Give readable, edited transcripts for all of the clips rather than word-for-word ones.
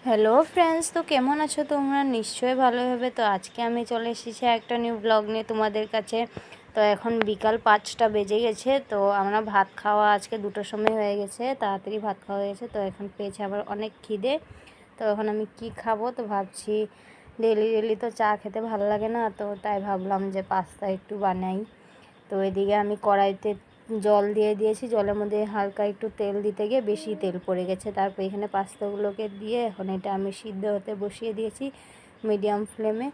Hello friends, তো কেমন আছো তোমরা? নিশ্চয়ই ভালো হবে। তো আজকে আমি চলে এসেছি একটা নিউ ব্লগ নিয়ে তোমাদের কাছে। তো এখন বিকাল 5টা বেজে গেছে। তো আমরা ভাত খাওয়া আজকে 2টোর সময় হয়ে গেছে, তাড়াতাড়ি ভাত খাওয়া হয়ে গেছে। তো এখন পেয়েছে আবার অনেক খিদে। তো এখন আমি কি খাবো, তো ভাবছি ডেলি ডেলি তো চা খেতে ভালো লাগে না, তো তাই ভাবলাম যে পাস্তা একটু বানাই। তো এদিকে আমি কড়াইতে জল দিয়ে দিয়েছি, জলের মধ্যে হালকা একটু তেল দিতে গিয়ে বেশি তেল পড়ে গেছে। তারপর এখানে পাস্তাগুলোকে দিয়ে এখন এটা আমি সিদ্ধ হতে বসিয়ে দিয়েছি মিডিয়াম ফ্লেমে।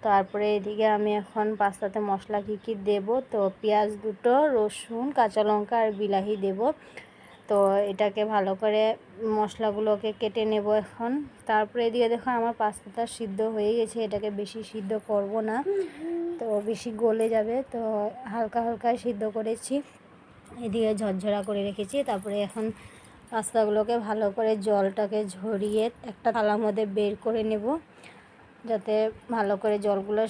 তারপরে এদিকে আমি এখন পাস্তাতে মশলা কী দেব, তো পেঁয়াজ 2টো, রসুন, কাঁচা লঙ্কা আর বিলাহি দেব। তো এটাকে ভালো করে মশলাগুলোকে কেটে নেব এখন। তারপরে এদিকে দেখো আমার পাস্তাটা সিদ্ধ হয়ে গেছে, এটাকে বেশি সিদ্ধ করব না, তো বেশি গলে যাবে। তো হালকা হালকা সিদ্ধ করেছি, এদিকে ঝরঝরা করে রেখেছি। তারপরে এখন পাস্তাগুলোকে ভালো করে জলটাকে ঝরিয়ে একটা থালার মধ্যে বের করে নেব, যাতে ভালো করে জলগুলো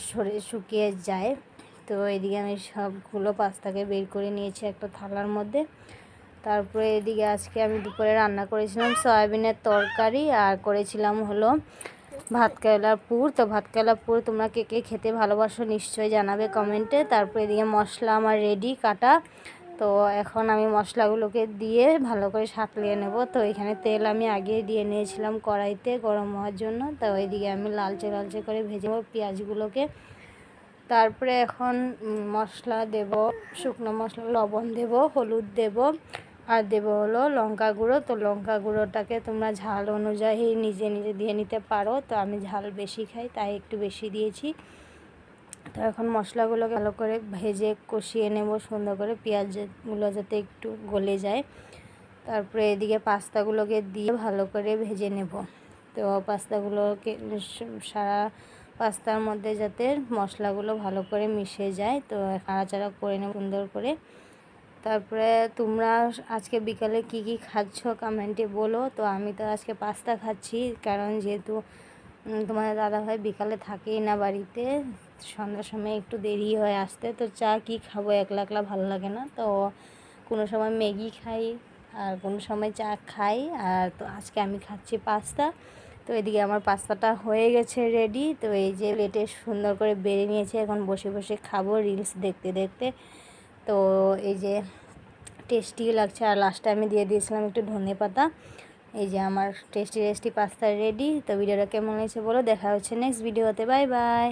শুকিয়ে যায়। তো এদিকে আমি সবগুলো পাস্তাকে বের করে নিয়েছি একটা থালার মধ্যে। তারপরে এদিকে আজকে আমি দুপুরে রান্না করেছিলাম সয়াবিনের তরকারি, আর করেছিলাম হলো ভাত কেরেলার পুর। তো ভাত কেরেলার পুর তোমরা কে কে খেতে ভালোবাসো নিশ্চয়ই জানাবে কমেন্টে। তারপরে এদিকে মশলা আমার রেডি কাটা। তো এখন আমি মশলাগুলোকে দিয়ে ভালো করে সাঁতলিয়ে নেব। তো এখানে তেল আমি আগে দিয়ে নিয়েছিলাম কড়াইতে গরম হওয়ার জন্য। তো ওইদিকে আমি লালচে লালচে করে ভেজে নেব পেঁয়াজগুলোকে। তারপরে এখন মশলা দেব, শুকনো মশলা, লবণ দেব, হলুদ দেব, আর দেবো হলো লঙ্কা গুঁড়ো। তো লঙ্কা গুঁড়োটাকে তোমরা ঝাল অনুযায়ী নিজে নিজে দিয়ে নিতে পারো। তো আমি ঝাল বেশি খাই তাই একটু বেশি দিয়েছি। তো এখন মশলাগুলোকে ভালো করে ভেজে কষিয়ে নেব সুন্দর করে, পেঁয়াজগুলো যাতে একটু গলে যায়। তারপরে এদিকে পাস্তাগুলোকে দিয়ে ভালো করে ভেজে নেব। তো পাস্তাগুলোকে সারা পাস্তার মধ্যে যাতে মশলাগুলো ভালো করে মিশে যায়, তো নাড়াচাড়া করে নেব সুন্দর করে। তারপরে তোমরা আজকে বিকালে কি কি খাচ্ছ কমেন্টে বলো। তো আমি তো আজকে পাস্তা খাচ্ছি, কারণ যেহেতু তোমাদের দাদাভাই বিকালে থাকেই না বাড়িতে, সন্ধ্যার সময় একটু দেরি হয় আসতে। তো চা কি খাবো, একলা একলা ভালো লাগে না। তো কোনো সময় ম্যাগি খাই আর কোনো সময় চা খাই। আর তো আজকে আমি খাচ্ছি পাস্তা। তো এদিকে আমার পাস্তাটা হয়ে গেছে রেডি। তো এই যে প্লেটে সুন্দর করে বেড়ে নিয়েছে, এখন বসে বসে খাবো রিলস দেখতে দেখতে। তো এই যে টেস্টি লাগছে, আর লাস্টে আমি দিয়ে দিয়েছিলাম একটু ধনেপাতা। এই যে আমার টেস্টি টেস্টি পাস্তা রেডি। তো ভিডিওটা কেমন হয়েছে বলো, দেখা হচ্ছে নেক্সট ভিডিওতে। Bye bye.